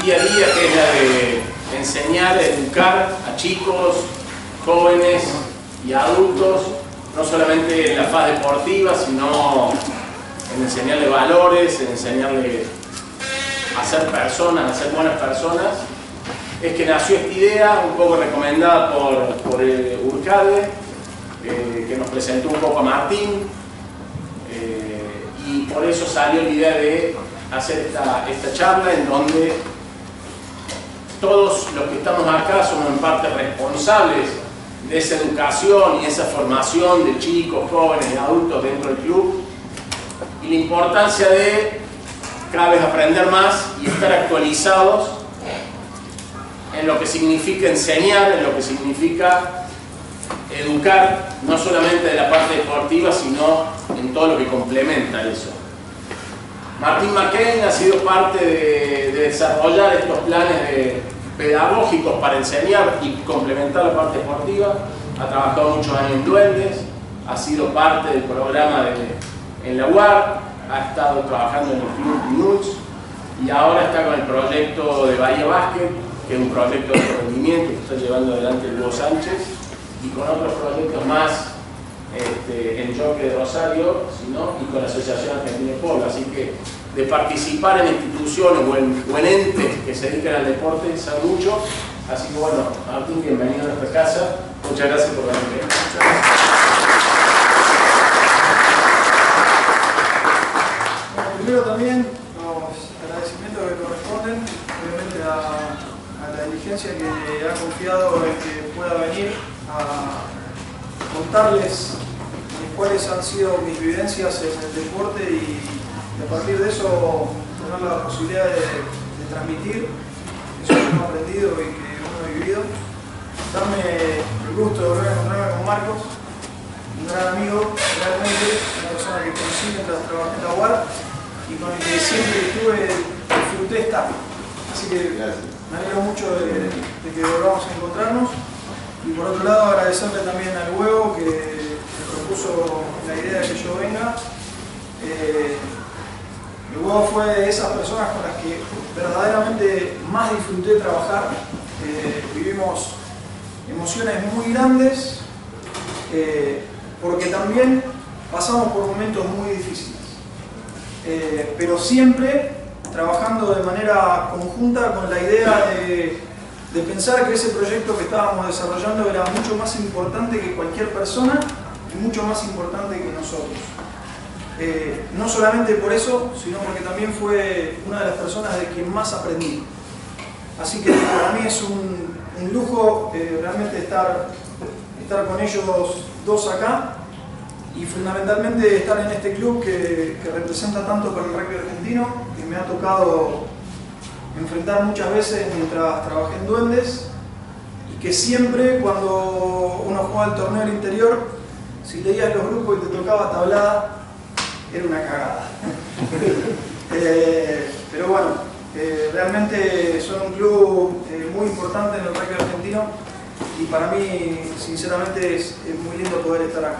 día a día, que es la de enseñar, educar a chicos, jóvenes y adultos, no solamente en la fase deportiva, sino en enseñarle valores, en enseñarle a ser personas, a ser buenas personas. Es que nació esta idea, un poco recomendada por Urcade, que nos presentó un poco a Martín, y por eso salió la idea de hacer esta charla en donde todos los que estamos acá somos en parte responsables de esa educación y esa formación de chicos, jóvenes y adultos dentro del club, y la importancia de cada vez aprender más y estar actualizados en lo que significa enseñar, en lo que significa educar, no solamente de la parte deportiva, sino en todo lo que complementa eso. Martín McCain ha sido parte de desarrollar estos planes pedagógicos para enseñar y complementar la parte deportiva. Ha trabajado muchos años en Duendes, ha sido parte del programa en la UAR, ha estado trabajando en el Club Nuts y ahora está con el proyecto de Bahía Básquet, que es un proyecto de rendimiento que está llevando adelante Hugo Sánchez, y con otros proyectos más en Jockey de Rosario, y con la Asociación Argentina de Polo. Así que de participar en instituciones o en entes que se dedican al deporte sabe mucho. Así que bueno, Martín, bienvenido a nuestra casa. Muchas gracias por venir. Bueno, primero también los agradecimientos que corresponden, obviamente a la diligencia que ha confiado en que pueda venir a contarles cuáles han sido mis vivencias en el deporte y a partir de eso tener la posibilidad de transmitir eso que hemos aprendido y que hemos vivido. Darme el gusto de volver a encontrarme con Marcos, un gran amigo, realmente una persona que conocí mientras trabajé en la UAR y con el que siempre disfruté estar. Así que me alegro mucho de que volvamos a encontrarnos. Y por otro lado agradecerle también al Huevo que propuso la idea de que yo venga. El Huevo fue de esas personas con las que verdaderamente más disfruté trabajar. Vivimos emociones muy grandes porque también pasamos por momentos muy difíciles. Pero siempre trabajando de manera conjunta con la idea de pensar que ese proyecto que estábamos desarrollando era mucho más importante que cualquier persona y mucho más importante que nosotros. No solamente por eso, sino porque también fue una de las personas de quien más aprendí. Así que para mí es un lujo realmente estar con ellos dos acá y fundamentalmente estar en este club que representa tanto para el rugby argentino, que me ha tocado enfrentar muchas veces mientras trabajé en Duendes y que siempre cuando uno jugaba el torneo del interior, si leías los grupos y te tocaba tablada, era una cagada. Pero bueno, realmente son un club muy importante en el rugby argentino y para mí sinceramente es muy lindo poder estar acá.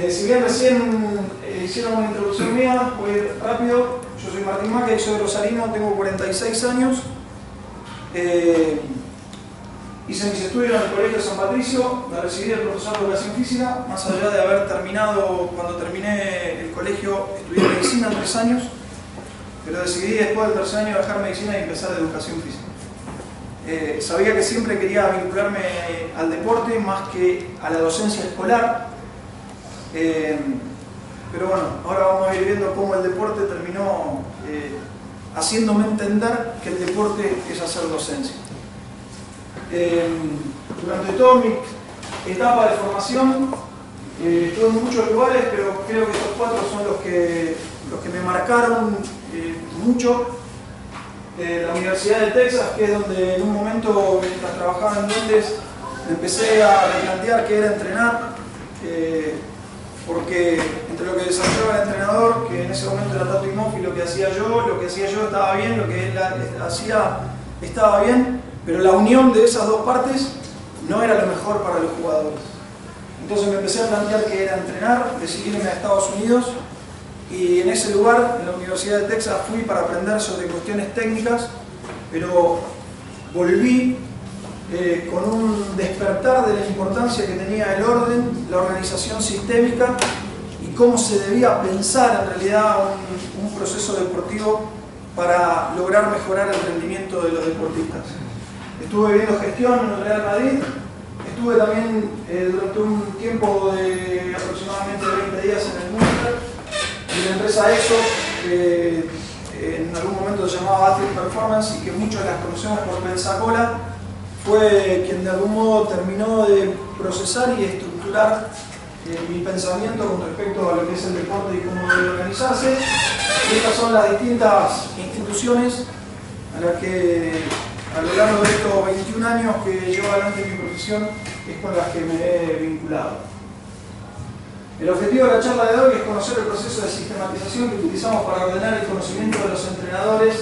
Si bien recién hicieron una introducción mía, voy a ir rápido. Yo soy Martín Mackey, soy rosarino, tengo 46 años. Hice mis estudios en el Colegio de San Patricio, me recibí de profesor de educación física, más allá de haber terminado, cuando terminé el colegio, estudié medicina 3 años, pero decidí después del tercer año dejar medicina y empezar educación física. Sabía que siempre quería vincularme al deporte más que a la docencia escolar. Pero bueno, ahora vamos a ir viendo cómo el deporte terminó haciéndome entender que el deporte es hacer docencia. Durante toda mi etapa de formación estuve en muchos lugares, pero creo que estos 4 son los que me marcaron mucho. La Universidad de Texas, que es donde en un momento, mientras trabajaba en Duendes, me empecé a replantear qué era entrenar. Porque entre lo que desarrollaba el entrenador, que en ese momento era Tato Imoffi, lo que hacía yo estaba bien, lo que él hacía estaba bien, pero la unión de esas dos partes no era lo mejor para los jugadores. Entonces me empecé a plantear qué era entrenar, decidí irme a Estados Unidos y en ese lugar, en la Universidad de Texas, fui para aprender sobre cuestiones técnicas, pero volví con un despertar de la importancia que tenía el orden, la organización sistémica y cómo se debía pensar en realidad un proceso deportivo para lograr mejorar el rendimiento de los deportistas. Estuve viendo gestión en el Real Madrid, estuve también durante un tiempo de aproximadamente 20 días en el Munster, y la empresa EXO, que en algún momento se llamaba Athlete Performance y que muchos las conocemos por Pensacola, fue quien de algún modo terminó de procesar y estructurar mi pensamiento con respecto a lo que es el deporte y cómo debe organizarse. Y estas son las distintas instituciones a las que a lo largo de estos 21 años que llevo adelante mi profesión es con las que me he vinculado. El objetivo de la charla de hoy es conocer el proceso de sistematización que utilizamos para ordenar el conocimiento de los entrenadores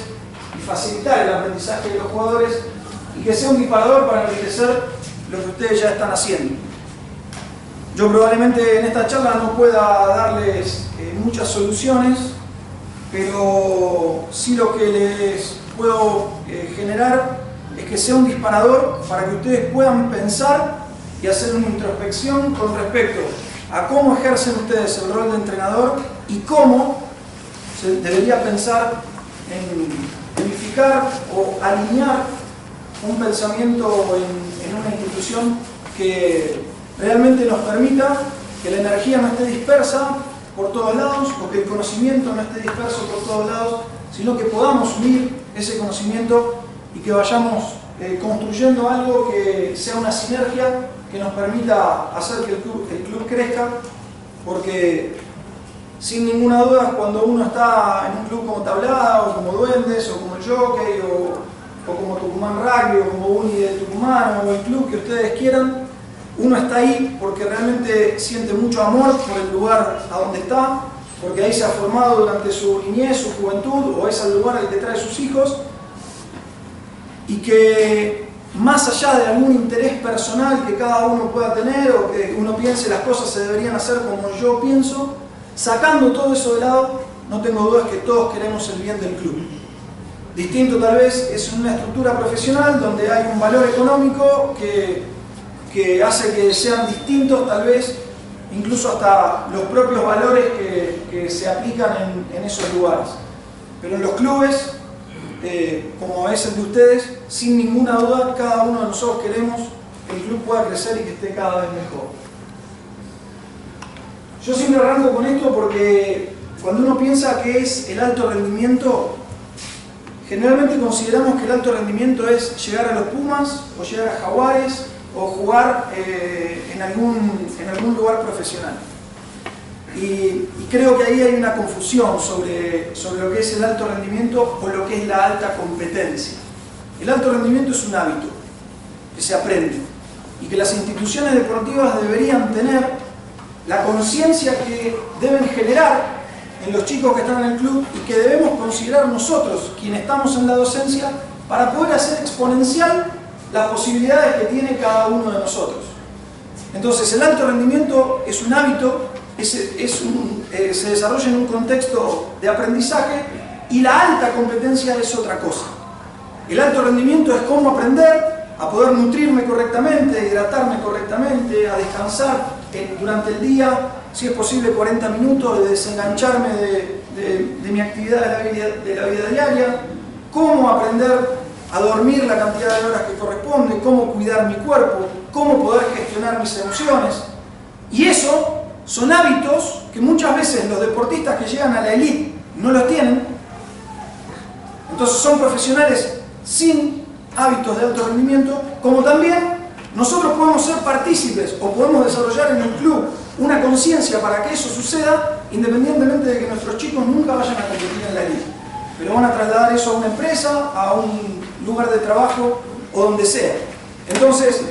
y facilitar el aprendizaje de los jugadores y que sea un disparador para enriquecer lo que ustedes ya están haciendo. Yo probablemente en esta charla no pueda darles muchas soluciones, pero sí lo que les puedo generar es que sea un disparador para que ustedes puedan pensar y hacer una introspección con respecto a cómo ejercen ustedes el rol de entrenador y cómo se debería pensar en unificar o alinear un pensamiento en una institución que realmente nos permita que la energía no esté dispersa por todos lados, o que el conocimiento no esté disperso por todos lados, sino que podamos unir ese conocimiento y que vayamos construyendo algo que sea una sinergia que nos permita hacer que el club crezca, porque sin ninguna duda cuando uno está en un club como Tablada o como Duendes o como el Jockey o como Tucumán Rugby o como Uni de Tucumán o el club que ustedes quieran, uno está ahí porque realmente siente mucho amor por el lugar a donde está, porque ahí se ha formado durante su niñez, su juventud, o es el lugar al que trae sus hijos, y que más allá de algún interés personal que cada uno pueda tener o que uno piense las cosas se deberían hacer como yo pienso, sacando todo eso de lado, no tengo dudas que todos queremos el bien del club. Distinto tal vez es una estructura profesional donde hay un valor económico que hace que sean distintos tal vez incluso hasta los propios valores que se aplican en esos lugares. Pero en los clubes, como es el de ustedes, sin ninguna duda cada uno de nosotros queremos que el club pueda crecer y que esté cada vez mejor. Yo siempre arranco con esto porque cuando uno piensa que es el alto rendimiento, generalmente consideramos que el alto rendimiento es llegar a los Pumas o llegar a Jaguares o jugar en algún lugar profesional. Y creo que ahí hay una confusión sobre lo que es el alto rendimiento o lo que es la alta competencia. El alto rendimiento es un hábito que se aprende y que las instituciones deportivas deberían tener la conciencia que deben generar en los chicos que están en el club y que debemos considerar nosotros, quienes estamos en la docencia, para poder hacer exponencial las posibilidades que tiene cada uno de nosotros. Entonces, el alto rendimiento es un hábito, se desarrolla en un contexto de aprendizaje y la alta competencia es otra cosa. El alto rendimiento es cómo aprender a poder nutrirme correctamente, hidratarme correctamente, a descansar durante el día, si es posible 40 minutos, de desengancharme de mi actividad de la vida diaria, cómo aprender a dormir la cantidad de horas que corresponde, cómo cuidar mi cuerpo, cómo poder gestionar mis emociones. Y eso son hábitos que muchas veces los deportistas que llegan a la elite no los tienen. Entonces son profesionales sin hábitos de alto rendimiento, como también nosotros podemos ser partícipes o podemos desarrollar en el club una conciencia para que eso suceda, independientemente de que nuestros chicos nunca vayan a competir en la elite. Pero van a trasladar eso a una empresa, a un lugar de trabajo o donde sea. Entonces,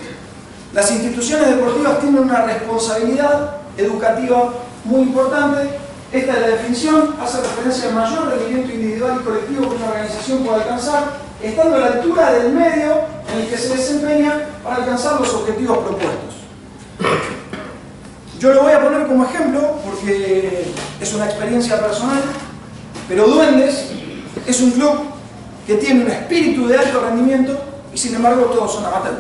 las instituciones deportivas tienen una responsabilidad educativa muy importante. Esta es la definición, hace referencia al mayor rendimiento individual y colectivo que una organización puede alcanzar, estando a la altura del medio en el que se desempeña para alcanzar los objetivos propuestos. Yo lo voy a poner como ejemplo porque es una experiencia personal, pero Duendes es un club que tiene un espíritu de alto rendimiento y sin embargo todos son amateurs.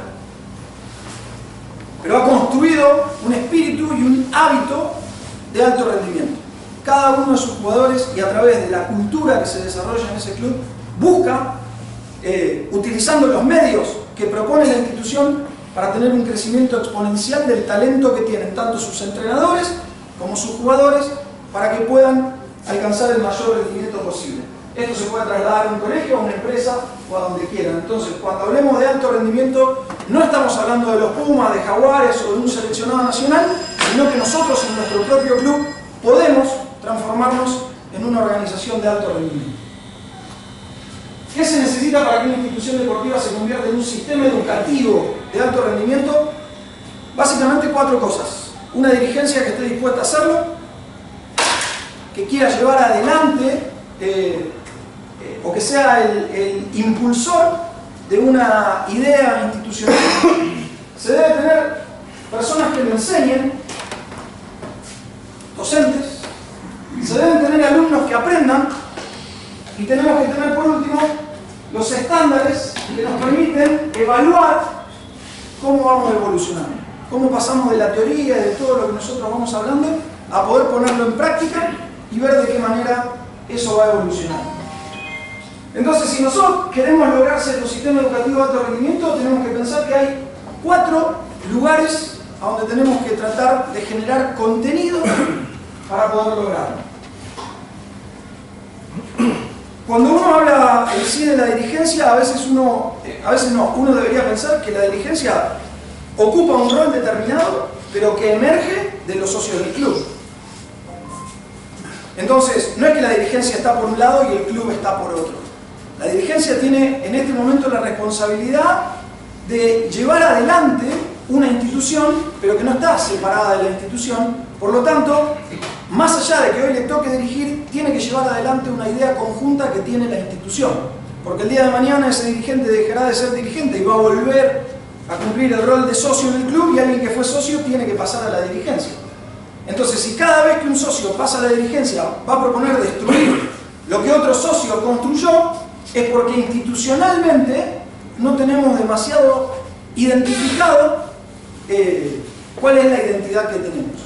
Pero ha construido un espíritu y un hábito de alto rendimiento. Cada uno de sus jugadores, y a través de la cultura que se desarrolla en ese club, busca, utilizando los medios que propone la institución, para tener un crecimiento exponencial del talento que tienen tanto sus entrenadores como sus jugadores, para que puedan alcanzar el mayor rendimiento posible. Esto se puede trasladar a un colegio, a una empresa o a donde quieran. Entonces, cuando hablemos de alto rendimiento, no estamos hablando de los Pumas, de Jaguares o de un seleccionado nacional, sino que nosotros en nuestro propio club podemos transformarnos en una organización de alto rendimiento. ¿Qué se necesita para que una institución deportiva se convierta en un sistema educativo de alto rendimiento? Básicamente 4 cosas. Una dirigencia que esté dispuesta a hacerlo, que quiera llevar adelante o que sea el impulsor de una idea institucional. Se debe tener personas que lo enseñen, docentes, se deben tener alumnos que aprendan, y tenemos que tener por último los estándares que nos permiten evaluar cómo vamos evolucionando, cómo pasamos de la teoría y de todo lo que nosotros vamos hablando a poder ponerlo en práctica y ver de qué manera eso va evolucionando. Entonces, si nosotros queremos lograr ser un sistema educativo de alto rendimiento, tenemos que pensar que hay 4 lugares a donde tenemos que tratar de generar contenido para poder lograrlo. Cuando uno habla en sí de la dirigencia, uno debería pensar que la dirigencia ocupa un rol determinado, pero que emerge de los socios del club. Entonces, no es que la dirigencia está por un lado y el club está por otro. La dirigencia tiene en este momento la responsabilidad de llevar adelante una institución, pero que no está separada de la institución. Por lo tanto, más allá de que hoy le toque dirigir, tiene que llevar adelante una idea conjunta que tiene la institución. Porque el día de mañana ese dirigente dejará de ser dirigente y va a volver a cumplir el rol de socio en el club, y alguien que fue socio tiene que pasar a la dirigencia. Entonces, si cada vez que un socio pasa a la dirigencia va a proponer destruir lo que otro socio construyó, es porque institucionalmente no tenemos demasiado identificado cuál es la identidad que tenemos.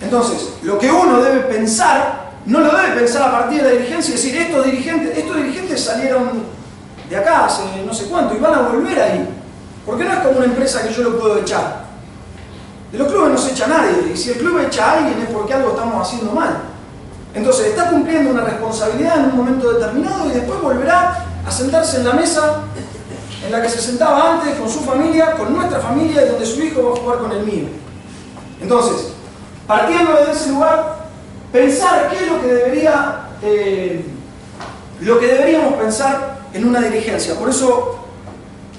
Entonces, lo que uno debe pensar, no lo debe pensar a partir de la dirigencia y decir, estos dirigentes salieron de acá hace no sé cuánto y van a volver ahí. Porque no es como una empresa que yo lo puedo echar. De los clubes no se echa a nadie, y si el club echa a alguien es porque algo estamos haciendo mal. Entonces está cumpliendo una responsabilidad en un momento determinado y después volverá a sentarse en la mesa en la que se sentaba antes con su familia, con nuestra familia, y donde su hijo va a jugar con el mío. Entonces, partiendo de ese lugar, pensar qué es lo que deberíamos pensar en una dirigencia. Por eso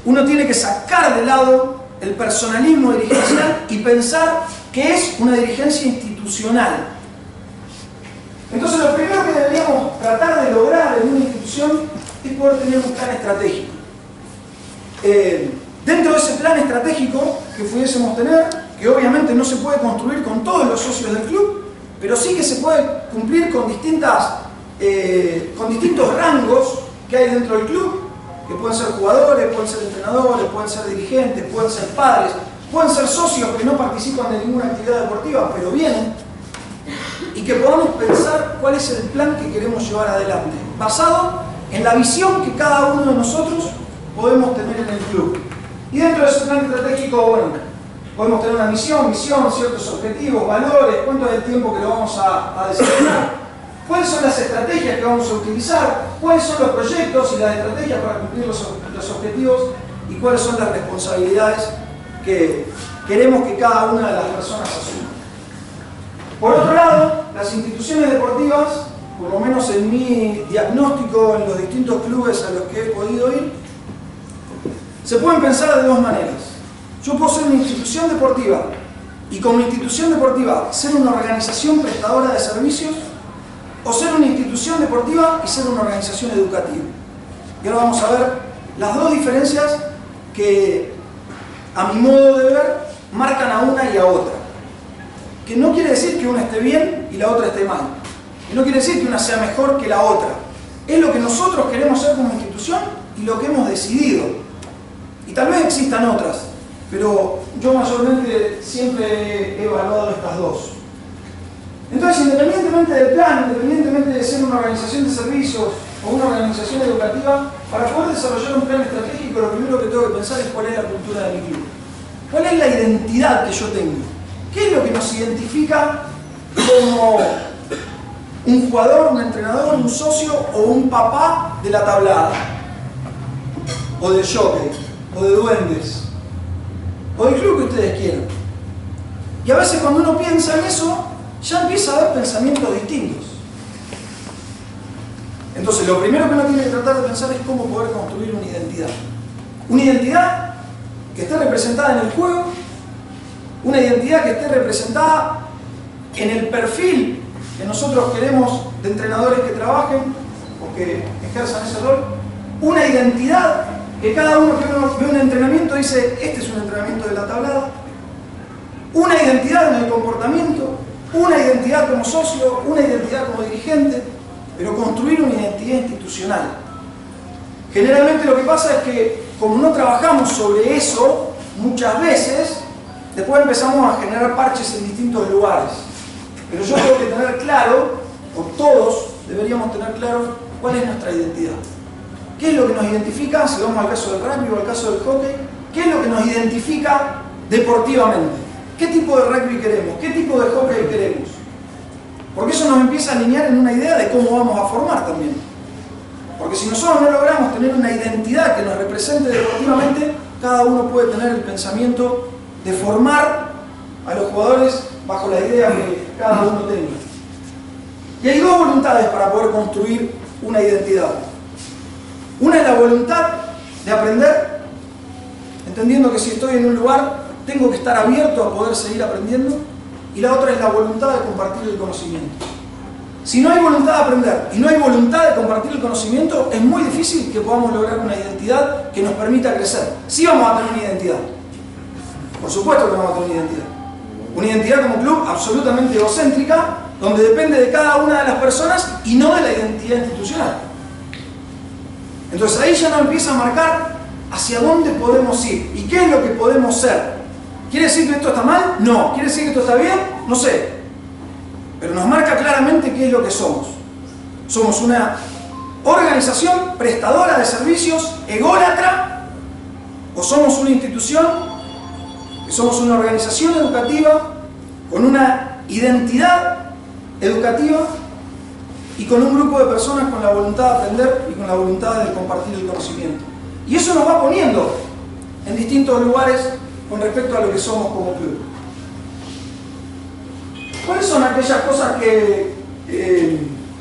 uno tiene que sacar de lado el personalismo dirigencial y pensar que es una dirigencia institucional. Entonces, lo primero que deberíamos tratar de lograr en una institución es poder tener un plan estratégico. Dentro de ese plan estratégico que pudiésemos tener, que obviamente no se puede construir con todos los socios del club, pero sí que se puede cumplir con distintos rangos que hay dentro del club, que pueden ser jugadores, pueden ser entrenadores, pueden ser dirigentes, pueden ser padres, pueden ser socios que no participan de ninguna actividad deportiva, pero vienen, y que podamos pensar cuál es el plan que queremos llevar adelante, basado en la visión que cada uno de nosotros podemos tener en el club. Y dentro de ese plan estratégico, bueno, podemos tener una misión, ciertos objetivos, valores, cuánto es el tiempo que lo vamos a desarrollar, cuáles son las estrategias que vamos a utilizar, cuáles son los proyectos y las estrategias para cumplir los objetivos, y cuáles son las responsabilidades que queremos que cada una de las personas asuma. Por otro lado, las instituciones deportivas, por lo menos en mi diagnóstico en los distintos clubes a los que he podido ir, se pueden pensar de dos maneras. Yo puedo ser una institución deportiva y como institución deportiva ser una organización prestadora de servicios, o ser una institución deportiva y ser una organización educativa. Y ahora vamos a ver las dos diferencias que, a mi modo de ver, marcan a una y a otra. Que no quiere decir que una esté bien y la otra esté mal. Y no quiere decir que una sea mejor que la otra. Es lo que nosotros queremos ser como institución y lo que hemos decidido. Y tal vez existan otras, pero yo mayormente siempre he evaluado estas dos. Entonces, independientemente del plan, independientemente de ser una organización de servicios o una organización educativa, para poder desarrollar un plan estratégico, lo primero que tengo que pensar es cuál es la cultura de mi club. ¿Cuál es la identidad que yo tengo? ¿Qué es lo que nos identifica como un jugador, un entrenador, un socio o un papá de la tablada? O del jockey, o de duendes, o del club que ustedes quieran. Y a veces cuando uno piensa en eso, ya empieza a haber pensamientos distintos. Entonces, lo primero que uno tiene que tratar de pensar es cómo poder construir una identidad. Una identidad que esté representada en el juego, una identidad que esté representada en el perfil que nosotros queremos de entrenadores que trabajen o que ejerzan ese rol, una identidad que cada uno que ve un entrenamiento dice, este es un entrenamiento de la tablada, una identidad en el comportamiento, una identidad como socio, una identidad como dirigente, pero construir una identidad institucional. Generalmente lo que pasa es que como no trabajamos sobre eso, muchas veces, después empezamos a generar parches en distintos lugares. Pero yo tengo que tener claro, o todos deberíamos tener claro, cuál es nuestra identidad. ¿Qué es lo que nos identifica, si vamos al caso del rugby o al caso del hockey? ¿Qué es lo que nos identifica deportivamente? ¿Qué tipo de rugby queremos? ¿Qué tipo de hockey queremos? Porque eso nos empieza a alinear en una idea de cómo vamos a formar también. Porque si nosotros no logramos tener una identidad que nos represente deportivamente, cada uno puede tener el pensamiento de formar a los jugadores bajo la idea que cada uno tenga. Y hay dos voluntades para poder construir una identidad. Una es la voluntad de aprender, entendiendo que si estoy en un lugar tengo que estar abierto a poder seguir aprendiendo, y la otra es la voluntad de compartir el conocimiento. Si no hay voluntad de aprender y no hay voluntad de compartir el conocimiento, es muy difícil que podamos lograr una identidad que nos permita crecer. Sí vamos a tener una identidad. Por supuesto que vamos a tener una identidad. Una identidad como club absolutamente egocéntrica, donde depende de cada una de las personas y no de la identidad institucional. Entonces ahí ya nos empieza a marcar hacia dónde podemos ir y qué es lo que podemos ser. ¿Quiere decir que esto está mal? No. ¿Quiere decir que esto está bien? No sé. Pero nos marca claramente qué es lo que somos. Somos una organización prestadora de servicios ególatra, o somos una institución, que somos una organización educativa con una identidad educativa y con un grupo de personas con la voluntad de aprender y con la voluntad de compartir el conocimiento. Y eso nos va poniendo en distintos lugares con respecto a lo que somos como club. ¿Cuáles son aquellas cosas que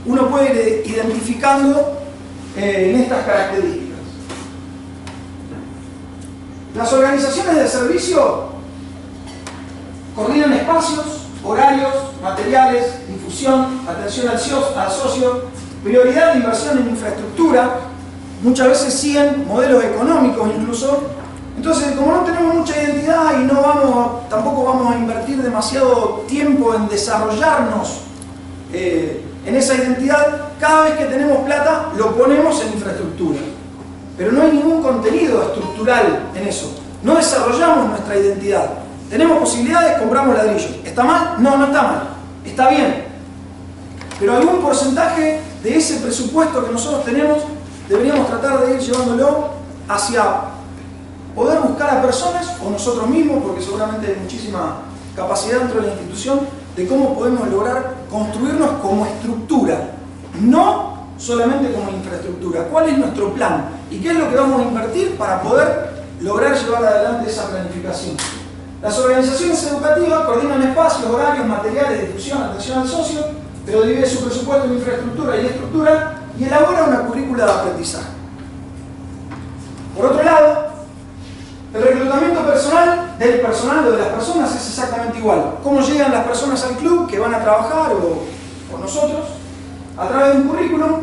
uno puede ir identificando en estas características? Las organizaciones de servicio coordinan espacios, horarios, materiales, difusión, atención al socio, prioridad de inversión en infraestructura, muchas veces siguen modelos económicos incluso. Entonces, como no tenemos mucha identidad y tampoco vamos a invertir demasiado tiempo en desarrollarnos en esa identidad, cada vez que tenemos plata lo ponemos en infraestructura. Pero no hay ningún contenido estructural en eso. No desarrollamos nuestra identidad. Tenemos posibilidades, compramos ladrillos. ¿Está mal? No, no está mal. Está bien. Pero algún porcentaje de ese presupuesto que nosotros tenemos deberíamos tratar de ir llevándolo hacia poder buscar a personas o nosotros mismos, porque seguramente hay muchísima capacidad dentro de la institución, de cómo podemos lograr construirnos como estructura, no solamente como infraestructura. ¿Cuál es nuestro plan? ¿Y qué es lo que vamos a invertir para poder lograr llevar adelante esa planificación? Las organizaciones educativas coordinan espacios, horarios, materiales, difusión, atención al socio, pero divide su presupuesto en infraestructura y estructura y elabora una currícula de aprendizaje. Por otro lado, el reclutamiento del personal o de las personas es exactamente igual. ¿Cómo llegan las personas al club que van a trabajar o con nosotros? A través de un currículum.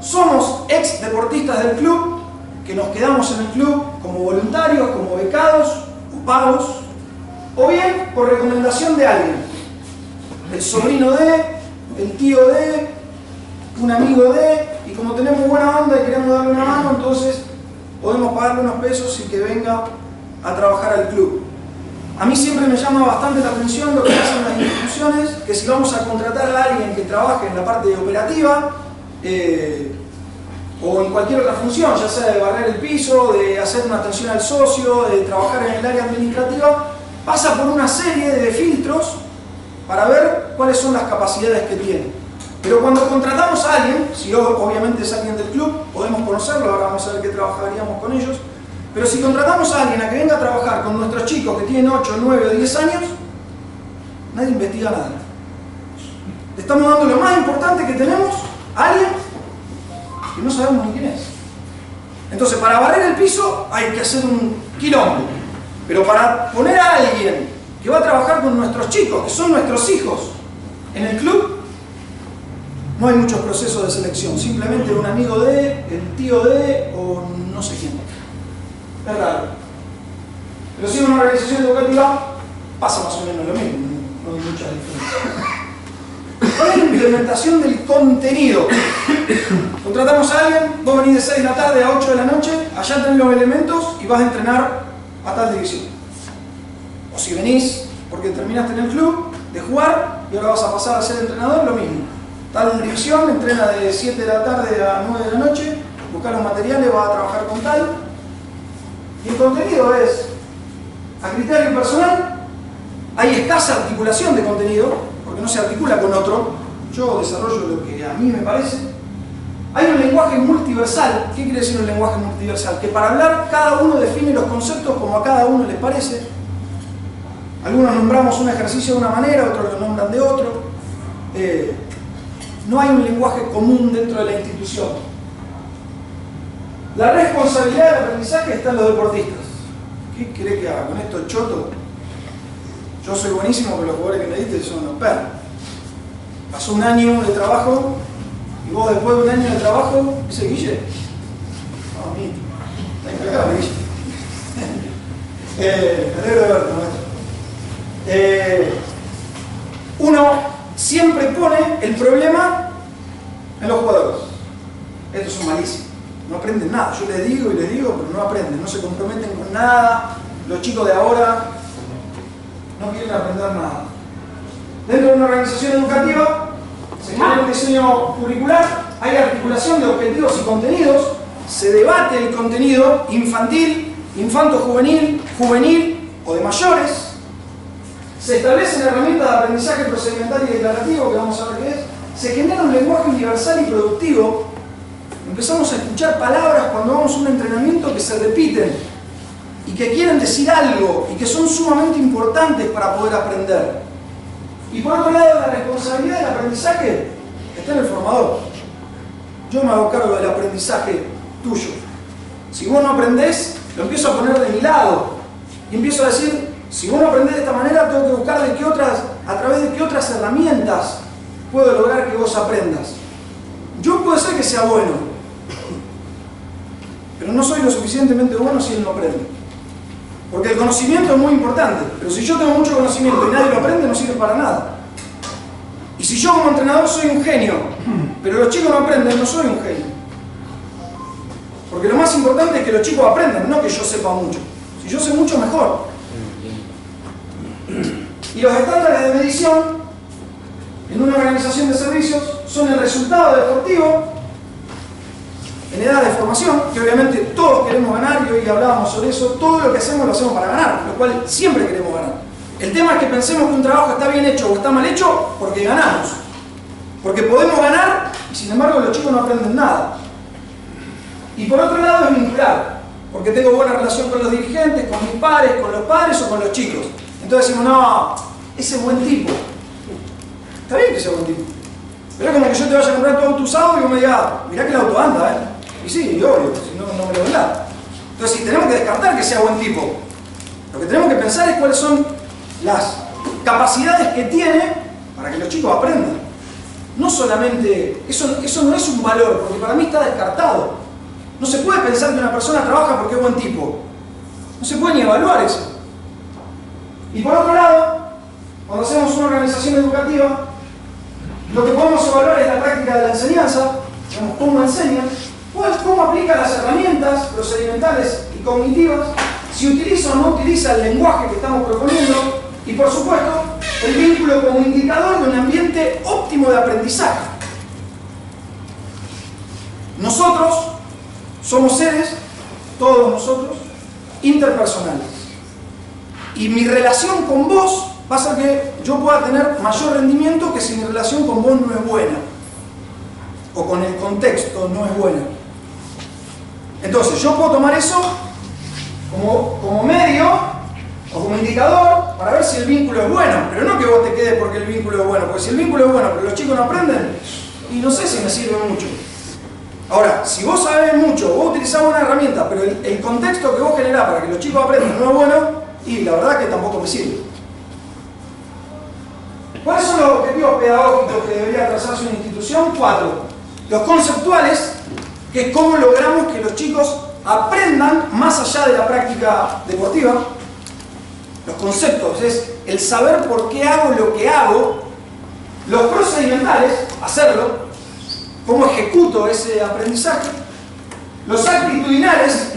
Somos ex deportistas del club, que nos quedamos en el club como voluntarios, como becados o pagos, o bien por recomendación de alguien. El sobrino de, el tío de, un amigo de, y como tenemos buena onda y queremos darle una mano, entonces podemos pagarle unos pesos y que venga a trabajar al club. A mí siempre me llama bastante la atención lo que hacen las instituciones, que si vamos a contratar a alguien que trabaje en la parte operativa, o en cualquier otra función, ya sea de barrer el piso, de hacer una atención al socio, de trabajar en el área administrativa, pasa por una serie de filtros para ver cuáles son las capacidades que tiene. Pero cuando contratamos a alguien, si obviamente es alguien del club, podemos conocerlo, ahora vamos a ver qué trabajaríamos con ellos, pero si contratamos a alguien a que venga a trabajar con nuestros chicos que tienen 8, 9 o 10 años, nadie investiga nada. Le estamos dando lo más importante que tenemos a alguien que no sabemos ni quién es. Entonces, para barrer el piso hay que hacer un quilombo. Pero para poner a alguien que va a trabajar con nuestros chicos, que son nuestros hijos, en el club, no hay muchos procesos de selección. Simplemente un amigo de, el tío de, o no sé quién. Es raro. Pero si en una organización educativa pasa más o menos lo mismo. No hay muchas diferencias. ¿Cuál es la implementación del contenido? Contratamos a alguien, vos venís de 6 de la tarde a 8 de la noche, allá tenés los elementos y vas a entrenar a tal división. O si venís porque terminaste en el club de jugar y ahora vas a pasar a ser entrenador, lo mismo. Tal división, entrena de 7 de la tarde a 9 de la noche, buscar los materiales, vas a trabajar con tal. Y el contenido es a criterio personal, hay escasa articulación de contenido, porque no se articula con otro. Yo desarrollo lo que a mí me parece. Hay un lenguaje multiversal. ¿Qué quiere decir un lenguaje multiversal? Que para hablar cada uno define los conceptos como a cada uno les parece. Algunos nombramos un ejercicio de una manera, otros lo nombran de otro. No hay un lenguaje común dentro de la institución. La responsabilidad del aprendizaje está en los deportistas. ¿Qué querés que haga con esto choto? Yo soy buenísimo, pero los jugadores que me diste son los perros. Pasó un año de trabajo y vos después de un año de trabajo, dice Guille. No, a mí. Está impecable, Guille. Me alegro de verte, maestro. Uno siempre pone el problema en los jugadores. Estos son malísimos. No aprenden nada. Yo les digo y les digo, pero no aprenden. No se comprometen con nada. Los chicos de ahora no quieren aprender nada. Dentro de una organización educativa se genera un diseño curricular, hay articulación de objetivos y contenidos, se debate el contenido infantil, infanto-juvenil, juvenil o de mayores, se establecen herramientas de aprendizaje procedimental y declarativo, que vamos a ver qué es, se genera un lenguaje universal y productivo, empezamos a escuchar palabras cuando vamos a un entrenamiento que se repiten y que quieren decir algo y que son sumamente importantes para poder aprender. Y por otro lado, la responsabilidad del aprendizaje está en el formador. Yo me hago cargo del aprendizaje tuyo. Si vos no aprendés, lo empiezo a poner de mi lado y empiezo a decir, si vos no aprendés de esta manera, tengo que buscar a través de qué otras herramientas puedo lograr que vos aprendas. Yo puede ser que sea bueno, pero no soy lo suficientemente bueno si él no aprende. Porque el conocimiento es muy importante, pero si yo tengo mucho conocimiento y nadie lo aprende, no sirve para nada. Y si yo como entrenador soy un genio, pero los chicos no aprenden, no soy un genio. Porque lo más importante es que los chicos aprendan, no que yo sepa mucho. Si yo sé mucho, mejor. Y los estándares de medición en una organización de servicios son el resultado deportivo en edad de formación, que obviamente todos queremos ganar, y hoy hablábamos sobre eso. Todo lo que hacemos lo hacemos para ganar, lo cual siempre queremos ganar. El tema es que pensemos que un trabajo está bien hecho o está mal hecho porque ganamos. Porque podemos ganar y sin embargo los chicos no aprenden nada. Y por otro lado es vincular, porque tengo buena relación con los dirigentes, con mis pares, con los padres o con los chicos. Entonces decimos, no, ese buen tipo. Está bien que sea buen tipo. Pero es como que yo te vaya a comprar tu auto usado y vos me digas, mirá que el auto anda, ¿eh? Y sí, y obvio, si no, no me lo vendrá. Entonces, si tenemos que descartar que sea buen tipo, lo que tenemos que pensar es cuáles son las capacidades que tiene para que los chicos aprendan. No solamente, eso no es un valor, porque para mí está descartado. No se puede pensar que una persona trabaja porque es buen tipo. No se puede ni evaluar eso. Y por otro lado, cuando hacemos una organización educativa, Lo que podemos evaluar es la práctica de la enseñanza, digamos, cómo enseñan, pues cómo aplica las herramientas procedimentales y cognitivas, si utiliza o no utiliza el lenguaje que estamos proponiendo, y por supuesto, el vínculo como indicador de un ambiente óptimo de aprendizaje. Nosotros somos seres, todos nosotros, interpersonales. Y mi relación con vos va a hacer que yo pueda tener mayor rendimiento que si mi relación con vos no es buena. O con el contexto no es buena. Entonces, yo puedo tomar eso como medio o como indicador para ver si el vínculo es bueno. Pero no que vos te quedes porque el vínculo es bueno. Porque si el vínculo es bueno, pero los chicos no aprenden, y no sé si me sirve mucho. Ahora, si vos sabés mucho, vos utilizás una herramienta, pero el contexto que vos generás para que los chicos aprendan no es bueno, y la verdad que tampoco me sirve. ¿Cuáles son los objetivos pedagógicos que debería trazarse una institución? 4. Los conceptuales, que es cómo logramos que los chicos aprendan más allá de la práctica deportiva. Los conceptos es el saber por qué hago lo que hago. Los procedimentales, hacerlo. Cómo ejecuto ese aprendizaje. Los actitudinales,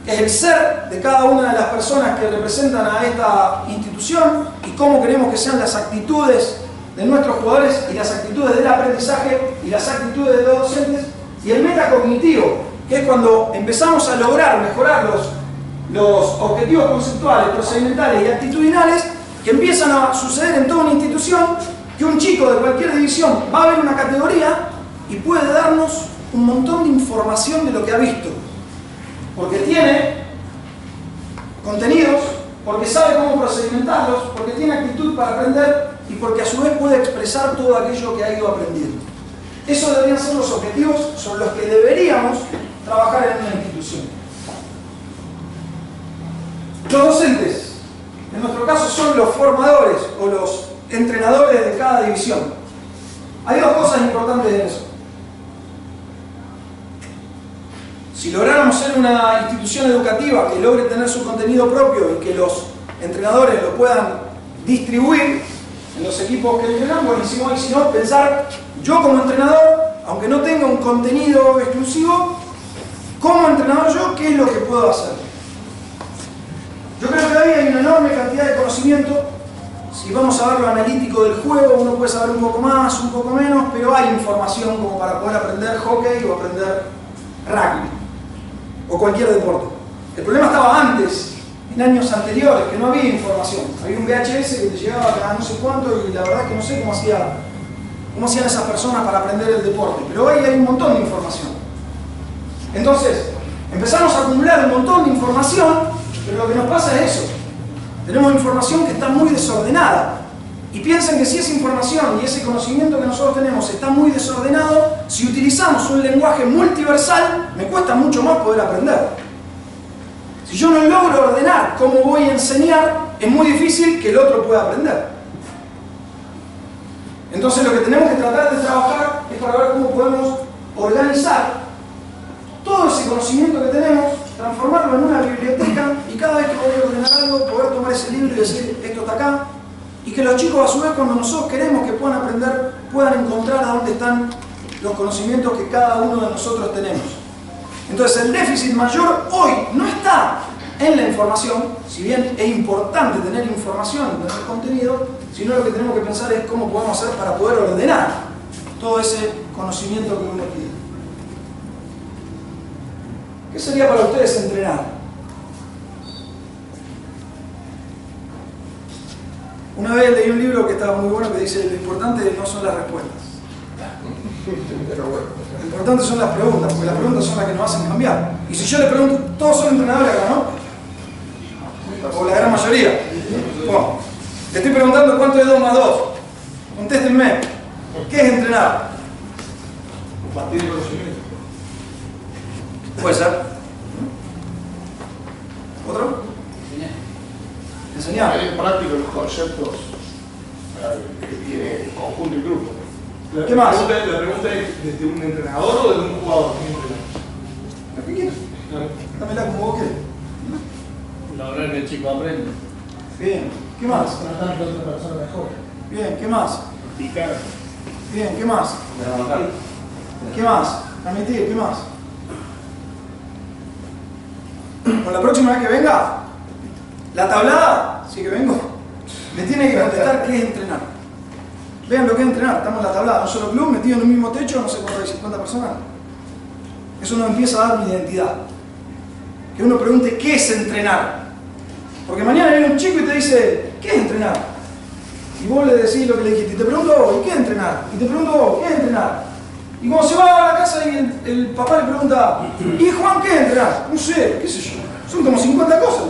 que es el ser de cada una de las personas que representan a esta institución y cómo queremos que sean las actitudes de nuestros jugadores y las actitudes del aprendizaje y las actitudes de los docentes. Y el metacognitivo, que es cuando empezamos a lograr mejorar los objetivos conceptuales, procedimentales y actitudinales, que empiezan a suceder en toda una institución, que un chico de cualquier división va a ver una categoría y puede darnos un montón de información de lo que ha visto. Porque tiene contenidos, porque sabe cómo procedimentarlos, porque tiene actitud para aprender y porque a su vez puede expresar todo aquello que ha ido aprendiendo. Esos deberían ser los objetivos sobre los que deberíamos trabajar en una institución. Los docentes, en nuestro caso, son los formadores o los entrenadores de cada división. Hay dos cosas importantes en eso. Si lográramos ser una institución educativa que logre tener su contenido propio y que los entrenadores lo puedan distribuir en los equipos que entrenan, buenísimo. Y si no, pensar yo como entrenador, aunque no tenga un contenido exclusivo, como entrenador yo, ¿qué es lo que puedo hacer? Yo creo que ahí hay una enorme cantidad de conocimiento. Si vamos a ver lo analítico del juego, uno puede saber un poco más, un poco menos, pero hay información como para poder aprender hockey o aprender rugby o cualquier deporte. El problema estaba antes, en años anteriores, que no había información. Había un VHS que te llegaba cada no sé cuánto y la verdad es que no sé cómo hacían esas personas para aprender el deporte. Pero hoy hay un montón de información. Entonces, empezamos a acumular un montón de información, pero lo que nos pasa es eso. Tenemos información que está muy desordenada. Y piensen que si esa información y ese conocimiento que nosotros tenemos está muy desordenado, si utilizamos un lenguaje multiversal, me cuesta mucho más poder aprender. Si yo no logro ordenar cómo voy a enseñar, es muy difícil que el otro pueda aprender. Entonces lo que tenemos que tratar de trabajar es para ver cómo podemos organizar todo ese conocimiento que tenemos, transformarlo en una biblioteca y cada vez que voy a ordenar algo, poder tomar ese libro y decir, esto está acá. Y que los chicos, a su vez, cuando nosotros queremos que puedan aprender, puedan encontrar a dónde están los conocimientos que cada uno de nosotros tenemos. Entonces, el déficit mayor hoy no está en la información, si bien es importante tener información, tener contenido, sino lo que tenemos que pensar es cómo podemos hacer para poder ordenar todo ese conocimiento que uno tiene. ¿Qué sería para ustedes entrenar? Una vez leí un libro que estaba muy bueno que dice: lo importante no son las respuestas. Lo importante son las preguntas, porque las preguntas son las que nos hacen cambiar. Y si yo le pregunto, todos son entrenadores acá, ¿no? O la gran mayoría. Bueno, te estoy preguntando cuánto es 2 más 2. Contéstenme. ¿Qué es entrenar? Compartir conocimiento. Puede ser. ¿Otro? Enseñar. Poner en práctica los conceptos que tiene el conjunto y grupo. ¿Qué más? La pregunta es: ¿desde un entrenador o desde un jugador? Lo que quieras. Dámela como vos quieras. Lograr que el chico aprenda. Bien. ¿Qué más? Tratar que otra persona mejor. Bien. ¿Qué más? Practicar. Bien, ¿qué más? ¿Qué más? Transmitir, ¿qué más? Con la próxima vez que venga, la tablada, sí que vengo, me tiene que contestar qué es entrenar. Vean lo que es entrenar, estamos en la tablada, un solo club, metido en un mismo techo, no sé cuánto hay, 50 personas. Eso nos empieza a dar una identidad. Que uno pregunte qué es entrenar. Porque mañana viene un chico y te dice, ¿qué es entrenar? Y vos le decís lo que le dijiste, y te pregunto vos, ¿y qué es entrenar? Y te pregunto vos, ¿qué es entrenar? Y cuando se va a la casa y el papá le pregunta, ¿y Juan qué es entrenar? No sé, qué sé yo. Son como 50 cosas.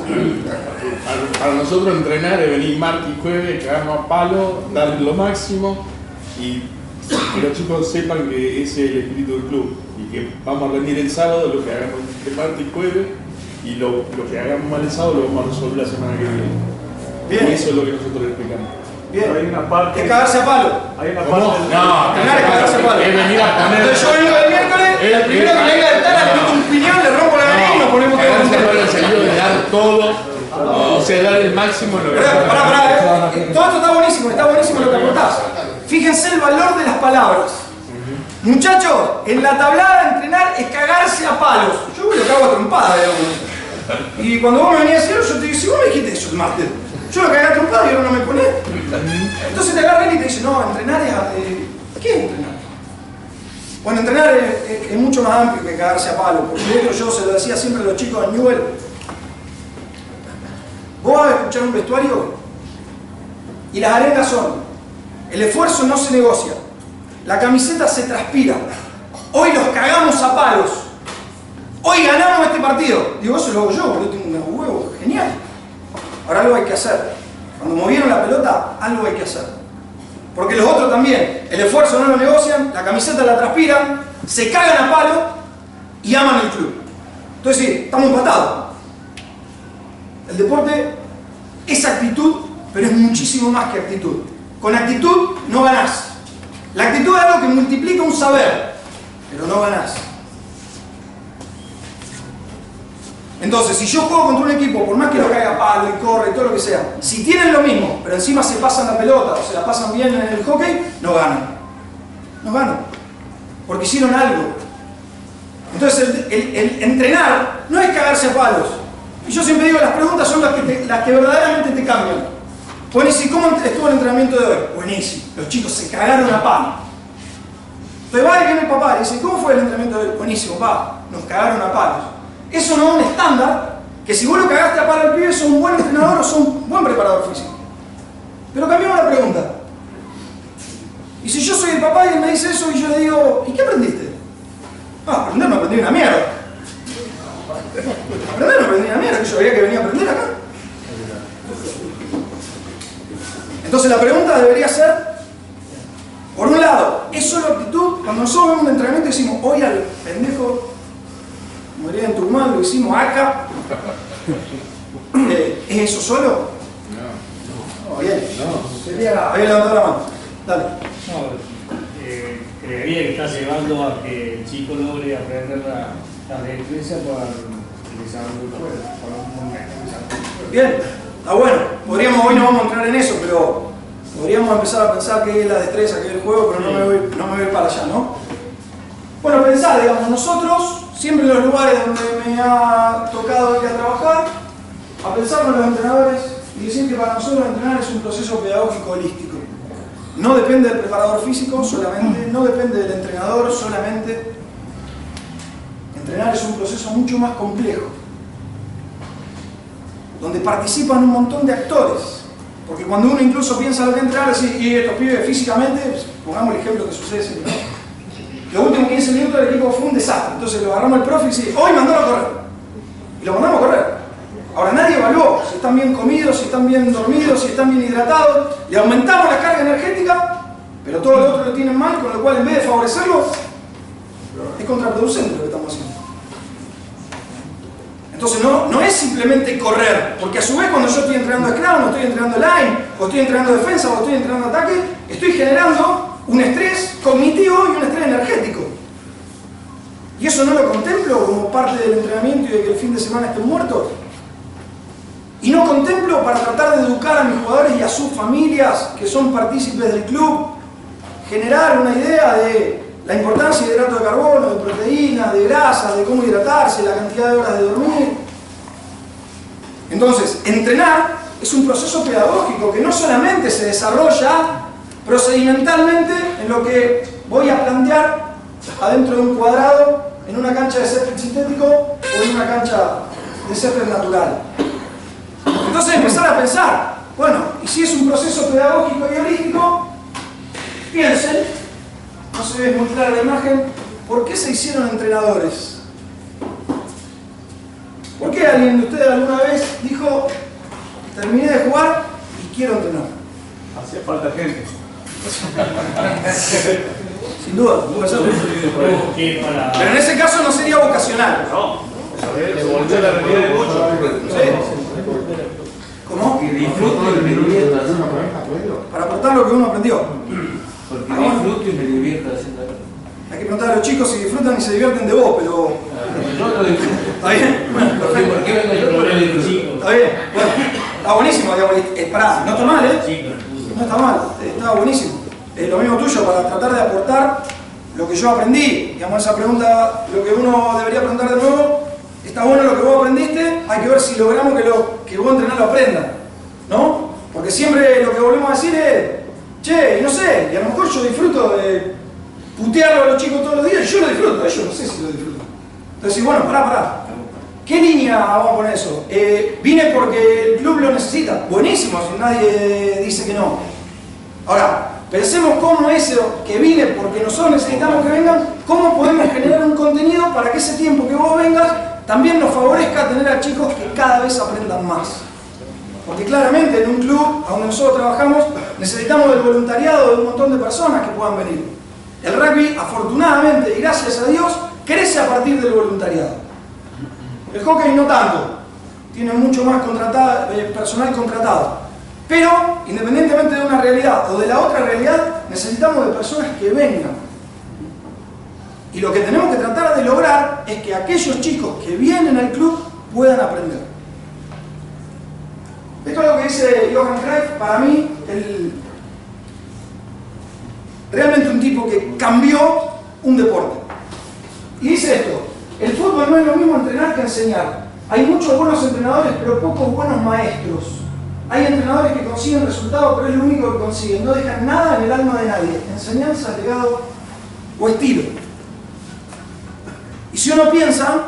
Para nosotros entrenar es venir martes y jueves, cagarnos a palo, dar lo máximo y que los chicos sepan que ese es el espíritu del club y que vamos a rendir el sábado lo que hagamos de martes y jueves y lo que hagamos mal el sábado lo vamos a resolver la semana que viene. Bien. Y eso es lo que nosotros le explicamos. Bien. Hay una parte. Es cagarse a palo. Hay una ¿Cómo? parte. No, Entrenar es cagarse a palo. es venir a poner. Entonces yo vengo el miércoles, el primero que venga del Tara, le meto un piñón, le rompo la nariz y nos ponemos todos Cagarse a palo en el contentos. sentido de dar todo, o sea, dar el máximo en lo que Pará, todo esto está buenísimo lo que aportás. Fíjense el valor de las palabras. Muchachos, en la tablada de entrenar es cagarse a palos. Yo lo cago a trompada, digamos. Y cuando vos me venías a decir, yo te digo, si vos me dijiste eso el martes, yo lo cagué a trompada y ahora no me ponés. Entonces te agarran y te dicen, no, entrenar es... ¿Qué es entrenar? Bueno, entrenar es mucho más amplio que cagarse a palos. Porque de hecho yo se lo decía siempre a los chicos de Newell. Vos vas a escuchar un vestuario y las arengas son, el esfuerzo no se negocia, la camiseta se transpira, hoy los cagamos a palos, hoy ganamos este partido. Digo, eso lo hago yo, porque tengo unos huevos, genial. Ahora algo hay que hacer. Cuando movieron la pelota, algo hay que hacer. Porque los otros también, el esfuerzo no lo negocian, la camiseta la transpiran, se cagan a palo y aman el club. Entonces sí, estamos empatados. El deporte es actitud, pero es muchísimo más que actitud. Con actitud no ganás. La actitud es algo que multiplica un saber, pero no ganás. Entonces, si yo juego contra un equipo, por más que lo caiga a palo y corre y todo lo que sea, si tienen lo mismo, pero encima se pasan la pelota o se la pasan bien en el hockey, no ganan. No ganan. Porque hicieron algo. Entonces, el entrenar no es cagarse a palos. Y yo siempre digo, las preguntas son las que verdaderamente te cambian. Buenísimo, ¿cómo estuvo el entrenamiento de hoy? Buenísimo, los chicos se cagaron a palo. Entonces va y viene el papá y dice, ¿cómo fue el entrenamiento de hoy? Buenísimo, papá, nos cagaron a palos. Eso no es un estándar, que si vos lo cagaste a palo al pibe, sos un buen entrenador o sos un buen preparador físico. Pero cambiamos la pregunta. Y si yo soy el papá y él me dice eso y yo le digo, ¿y qué aprendiste? Ah, aprender no aprendí una mierda. Aprender no aprendí una mierda, que yo habría que venir a aprender acá. Entonces la pregunta debería ser, por un lado, ¿es solo actitud? Cuando nosotros vemos un entrenamiento y decimos, hoy al pendejo, como diría en Tucumán, lo hicimos acá. ¿Es eso solo? No. Bien. No. Había levantado la mano. Dale. No, creería que está llevando a que el chico logre aprender la destreza para el desarrollo del juego, para un momento de desarrollo del juego. Bien. Está bueno. Hoy no vamos a entrar en eso, pero podríamos empezar a pensar qué es la destreza, qué es el juego, pero no me voy para allá, ¿no? Bueno, pensar, digamos, nosotros, siempre en los lugares donde me ha tocado ir a trabajar, a pensar con los entrenadores y decir que para nosotros entrenar es un proceso pedagógico holístico. No depende del preparador físico solamente, no depende del entrenador solamente. Entrenar es un proceso mucho más complejo, donde participan un montón de actores. Porque cuando uno incluso piensa lo que entrenar, decir, y estos pibes físicamente, pues, pongamos el ejemplo que sucede siempre, ¿no? Los últimos 15 minutos del equipo fue un desastre. Entonces lo agarramos al profe y dice, hoy mandalo a correr. Y lo mandamos a correr. Ahora nadie evaluó si están bien comidos, si están bien dormidos, si están bien hidratados. Le aumentamos la carga energética, pero todo lo otro lo tienen mal, con lo cual en vez de favorecerlo, es contraproducente lo que estamos haciendo. Entonces no es simplemente correr, porque a su vez cuando yo estoy entrenando scrum, o estoy entrenando line, o estoy entrenando defensa, o estoy entrenando ataque, estoy generando un estrés cognitivo y un estrés energético. Y eso no lo contemplo como parte del entrenamiento y de que el fin de semana estén muertos. Y no contemplo para tratar de educar a mis jugadores y a sus familias que son partícipes del club, generar una idea de la importancia de hidratos de carbono, de proteínas, de grasas, de cómo hidratarse, la cantidad de horas de dormir. Entonces, entrenar es un proceso pedagógico que no solamente se desarrolla procedimentalmente en lo que voy a plantear adentro de un cuadrado, en una cancha de césped sintético o en una cancha de césped natural. Entonces empezar a pensar, bueno, y si es un proceso pedagógico y holístico, piensen, no se ve muy clara la imagen, ¿por qué se hicieron entrenadores? ¿Por qué alguien de ustedes alguna vez dijo, terminé de jugar y quiero entrenar? Hacía falta gente. Sin duda, puede ser. Pero en ese caso no sería vocacional. No, devolver la realidad de muchos. ¿Cómo? Que disfrute y me divierta. Para aportar lo que uno aprendió. Porque disfruto y me divierto haciendo algo. Hay que preguntar a los chicos si disfrutan y se divierten de vos, pero... Yo lo disfruto. ¿Está bien? Bueno, perfecto. ¿Por qué vengo yo? Porque lo disfruto. Está bien. Bueno, está buenísimo, digamos. Pará, no está mal, ¿eh? No está mal, está buenísimo. Lo mismo tuyo, para tratar de aportar lo que yo aprendí. Digamos, esa pregunta, lo que uno debería preguntar de nuevo, está bueno lo que vos aprendiste, hay que ver si logramos que vos entrenar lo aprendas, ¿no? Porque siempre lo que volvemos a decir es, che, y no sé, y a lo mejor yo disfruto de putearlo a los chicos todos los días, y yo lo disfruto, ellos no sé si lo disfrutan. Entonces, bueno, pará. ¿Qué línea vamos a poner eso? ¿Vine porque el club lo necesita? Buenísimo, si nadie dice que no. Ahora, pensemos cómo eso que vine porque nosotros necesitamos que vengan, cómo podemos generar un contenido para que ese tiempo que vos vengas también nos favorezca tener a chicos que cada vez aprendan más. Porque claramente en un club donde nosotros trabajamos necesitamos del voluntariado de un montón de personas que puedan venir. El rugby, afortunadamente y gracias a Dios, crece a partir del voluntariado. El hockey no tanto, tiene mucho más personal contratado. Pero, independientemente de una realidad o de la otra realidad, necesitamos de personas que vengan. Y lo que tenemos que tratar de lograr es que aquellos chicos que vienen al club puedan aprender. Esto es lo que dice Johan Cruyff, para mí, realmente un tipo que cambió un deporte. Y dice esto, el fútbol no es lo mismo entrenar que enseñar. Hay muchos buenos entrenadores, pero pocos buenos maestros. Hay entrenadores que consiguen resultados, pero es lo único que consiguen. No dejan nada en el alma de nadie. Enseñanza, legado o estilo. Y si uno piensa,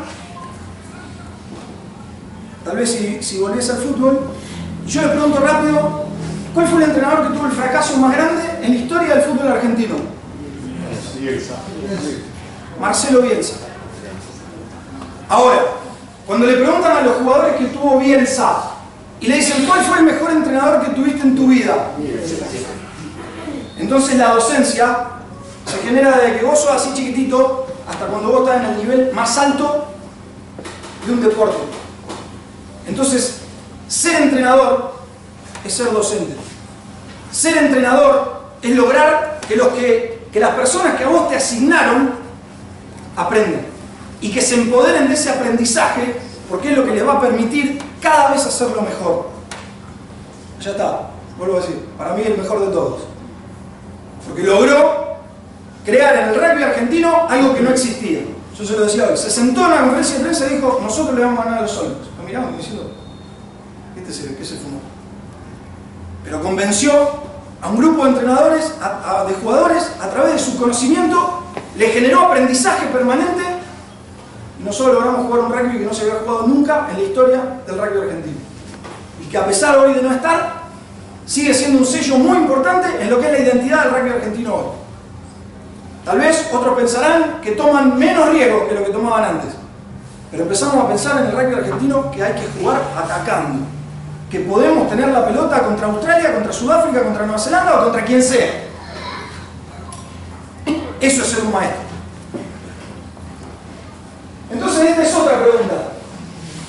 tal vez si volvés al fútbol, yo le pregunto rápido, ¿cuál fue el entrenador que tuvo el fracaso más grande en la historia del fútbol argentino? Bielsa. Marcelo Bielsa. Ahora, cuando le preguntan a los jugadores que tuvo Bielsa, y le dicen, ¿cuál fue el mejor entrenador que tuviste en tu vida? Entonces la docencia se genera desde que vos sos así chiquitito hasta cuando vos estás en el nivel más alto de un deporte. Entonces, ser entrenador es ser docente. Ser entrenador es lograr que las personas que a vos te asignaron aprendan y que se empoderen de ese aprendizaje, porque es lo que les va a permitir cada vez hacerlo mejor. Ya está, vuelvo a decir, para mí el mejor de todos. Porque logró crear en el rugby argentino algo que no existía. Yo se lo decía hoy. Se sentó en una conferencia de prensa y dijo, nosotros le vamos a ganar a los Olmos. Lo miramos diciendo, ¿qué se fumó? Pero convenció a un grupo de entrenadores, de jugadores, a través de su conocimiento, le generó aprendizaje permanente. Nosotros logramos jugar un rugby que no se había jugado nunca en la historia del rugby argentino. Y que a pesar hoy de no estar, sigue siendo un sello muy importante en lo que es la identidad del rugby argentino hoy. Tal vez otros pensarán que toman menos riesgo que lo que tomaban antes. Pero empezamos a pensar en el rugby argentino que hay que jugar atacando. Que podemos tener la pelota contra Australia, contra Sudáfrica, contra Nueva Zelanda o contra quien sea. Eso es ser un maestro. Entonces esta es otra pregunta.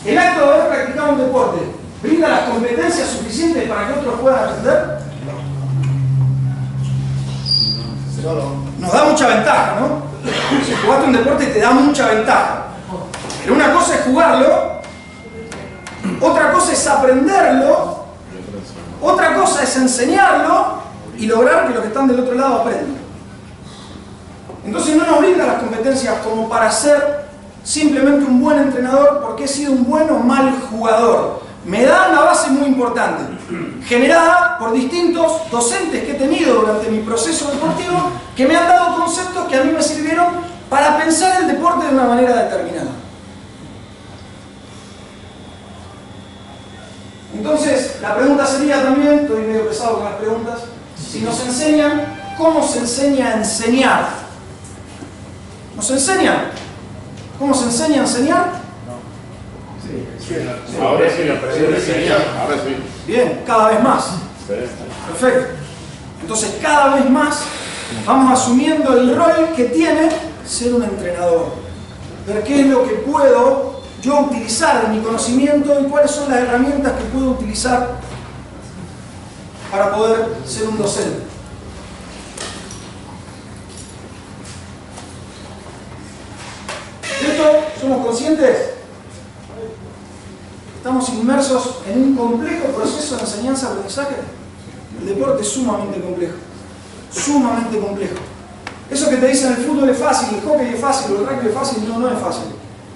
¿El acto de haber practicado un deporte brinda las competencias suficientes para que otros puedan aprender? Nos da mucha ventaja, ¿no? Si jugaste un deporte te da mucha ventaja. Pero una cosa es jugarlo, otra cosa es aprenderlo, otra cosa es enseñarlo y lograr que los que están del otro lado aprendan. Entonces no nos brinda las competencias como para ser simplemente un buen entrenador porque he sido un buen o mal jugador. Me da una base muy importante, generada por distintos docentes que he tenido durante mi proceso deportivo, que me han dado conceptos que a mí me sirvieron para pensar el deporte de una manera determinada. Entonces, la pregunta sería también, estoy medio pesado con las preguntas, si nos enseñan, ¿cómo se enseña a enseñar? ¿Nos enseñan? ¿Cómo se enseña a enseñar? Ahora sí, ahora sí. Bien, cada vez más. Perfecto. Entonces, cada vez más vamos asumiendo el rol que tiene ser un entrenador. Ver qué es lo que puedo yo utilizar en mi conocimiento y cuáles son las herramientas que puedo utilizar para poder ser un docente. ¿De esto somos conscientes? Estamos inmersos en un complejo proceso de enseñanza-aprendizaje. El deporte es sumamente complejo. Sumamente complejo. Eso que te dicen el fútbol es fácil, el hockey es fácil, el rugby es fácil, no es fácil.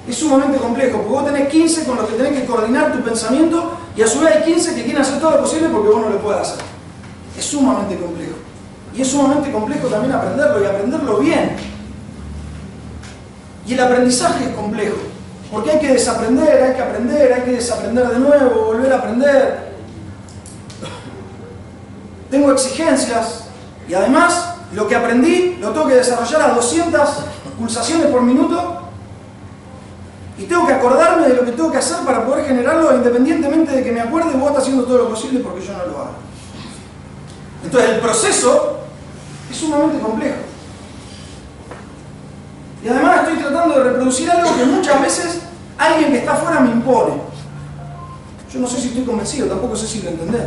Es sumamente complejo, porque vos tenés 15 con los que tenés que coordinar tu pensamiento y a su vez hay 15 que quieren hacer todo lo posible porque vos no lo puedes hacer. Es sumamente complejo. Y es sumamente complejo también aprenderlo y aprenderlo bien. Y el aprendizaje es complejo. Porque hay que desaprender, hay que desaprender de nuevo, volver a aprender. Tengo exigencias y además lo que aprendí lo tengo que desarrollar a 200 pulsaciones por minuto y tengo que acordarme de lo que tengo que hacer para poder generarlo independientemente de que me acuerde, vos estás haciendo todo lo posible porque yo no lo hago. Entonces el proceso es sumamente complejo. Y además estoy tratando de reproducir algo que muchas veces alguien que está afuera me impone. Yo no sé si estoy convencido, tampoco sé si lo entendés.